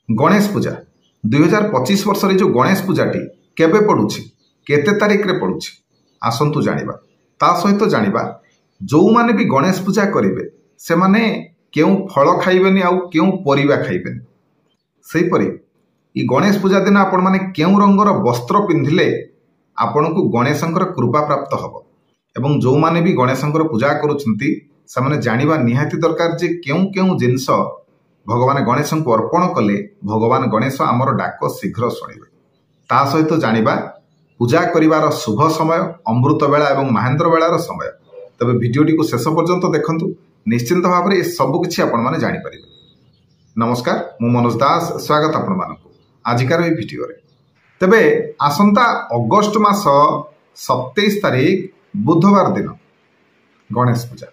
गणेश पूजा 2025 वर्ष जो गणेश पूजाटी केबे पड़ुछि केते तारिख रे पड़ुछि आसंतु जानिबा। ता सहित जानिबा जो माने भी गणेश पूजा करिवे से माने केउ फल खाइबेनी आउ केउ परिबा खाइबेनी। सेही परि ई गणेश पूजा दिन आपण माने केउ रंगर वस्त्र पिंधिले आपनकु गणेशंकर कृपा प्राप्त हबो। एवं जो माने भी गणेशंकर पूजा करूछंती से माने जानिबा निहाती दरकार जे केउ केउ जिंस भगवान गणेश को अर्पण कले भगवान गणेश आमर डाक शीघ्र शुणिबे। ता सहित जानिबा पूजा करिवार शुभ समय अमृत बेला एवं महेंद्र बेलार समय। तबे वीडियोटी को शेष पर्यंत देखंतु, निश्चिंत भाव में सब किछि आपण माने जानि परिबे। नमस्कार, मु मनोज दास, स्वागत आपण मानकु आजिकार ए वीडियो रे। तबे आसंता अगस्त मास 27 तारिख बुधवार दिन गणेश पूजा।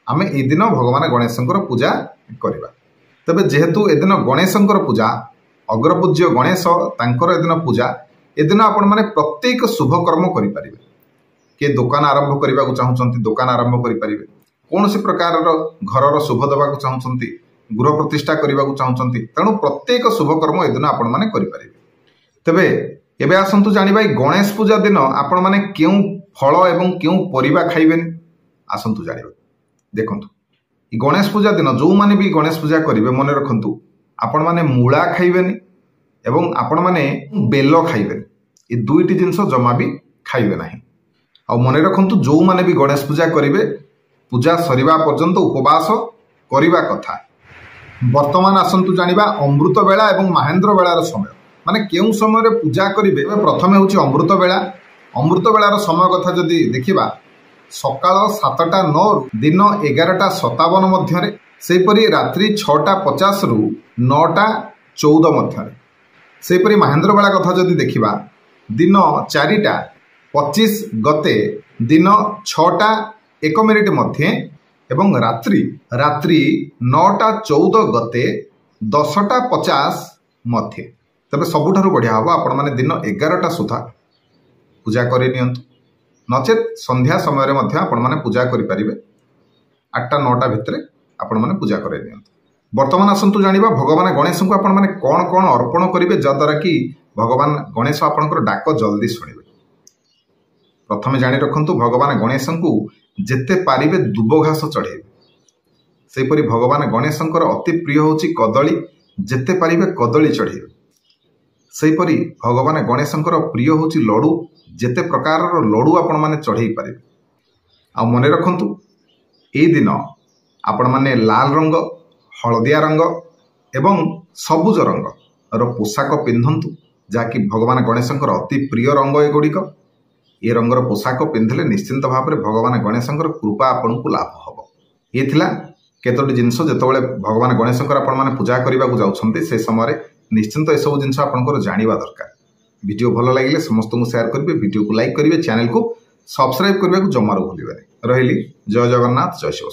आमे ए दिन भगवान गणेशंकर पूजा करिबा। तबे जेहेतु ए दिन गणेशंकर पूजा अग्रपूज्य गणेश तांकर ए दिन पूजा, ए दिन आपण माने प्रत्येक शुभ कर्म करि परिबे। के दुकान आरंभ करबा को चाहुचंती दुकान आरंभ करि परिबे, कोनोसी प्रकार घरर शुभ देबा को चाहुचंती, गृह प्रतिष्ठा करबा को चाहुचंती, तणु प्रत्येक शुभ कर्म ए दिन आपण माने करि परिबे। तबे एबे आसंतु जानिबा गणेश पूजा दिन आपण माने केउ फल एवं केउ परिबा खाइबेनी आसंतु जानिबा। देखंतु गणेश पूजा दिन जो माने भी गणेश पूजा करिवे मन रखंतु आपण माने मूला खाइबेनी एवं आपण माने बेल खाइबेनी। ए दुईटी जिंस जमा भी खाइबे नाही। आ मन रखंतु जो माने भी गणेश पूजा करिवे पूजा सरिबा पर्यंत उपवास करिबा कथा। वर्तमान आसंतु जानिबा अमृत बेला एवं महेंद्र बेलार समय माने केउ समय रे पूजा करिवे। प्रथमे होची अमृत बेला। अमृत बेलार समय कथा जदि देखिबा सकाळ 7:09 दिन 11:57 मध्यरे, सेपरि रात्रि 6:50 रु 9:14 मध्यरे। सेपरि महेंद्र बेला कथा जदि देखिबा दिन 4:25 गते दिन 6:01 मध्य एवं रात्रि 9:14 गते 10:50 मध्य। तबे सबुठारु बढ़िया हबो आपण माने दिन 11टा सुधा पूजा करि नियंतु, नचेत संध्या समय रे मध्य आपण माने पूजा करि परिबे। 8-9 भितरे आपण माने पूजा करि नियंतु। वर्तमान आसंतु जानिबा भगवान गणेश को आपण माने कोन कोन अर्पण करिवे जद्वारा कि भगवान गणेश आपणकर डाक जल्दी शुणिबे। प्रथमे जानि रखंतु भगवान गणेश को जेते पारिबे दुब घास चढ़ेबे। सेपरि भगवान गणेशंकर अति प्रिय होची कदली, जेते पारिबे कदली चढ़ेबे। सेपरि भगवान गणेशंकर प्रिय होची लड्डू, जेते प्रकार लड्डू आपण माने चढ़ेई पारिबे। आ मने रखंतु ए दिन आपण माने लाल रंग, हलदिया रंग एवं सबुज रंग रो पोशाक पिंधंतु, जाकि भगवान गणेशंकर अति प्रिय रंग एगुड़िक। ए रंगर पोशाक पिंधिले निश्चिंत भाव में भगवान गणेशंकर कृपा आपन को लाभ हबो। ये थिला केतोटी जिंस जेतोबेले भगवान गणेशंकर आपण माने पूजा करिबा को जाउछंती से समय निश्चिंत ए सब जिंस आपनकर जानिबा दरकार। वीडियो भल लगे समस्त को शेयर करेंगे, वीडियो को लाइक करेंगे, चैनल को सब्सक्राइब करने को जमारू भूलिबे। रहिली जय जगन्नाथ, जय शिव।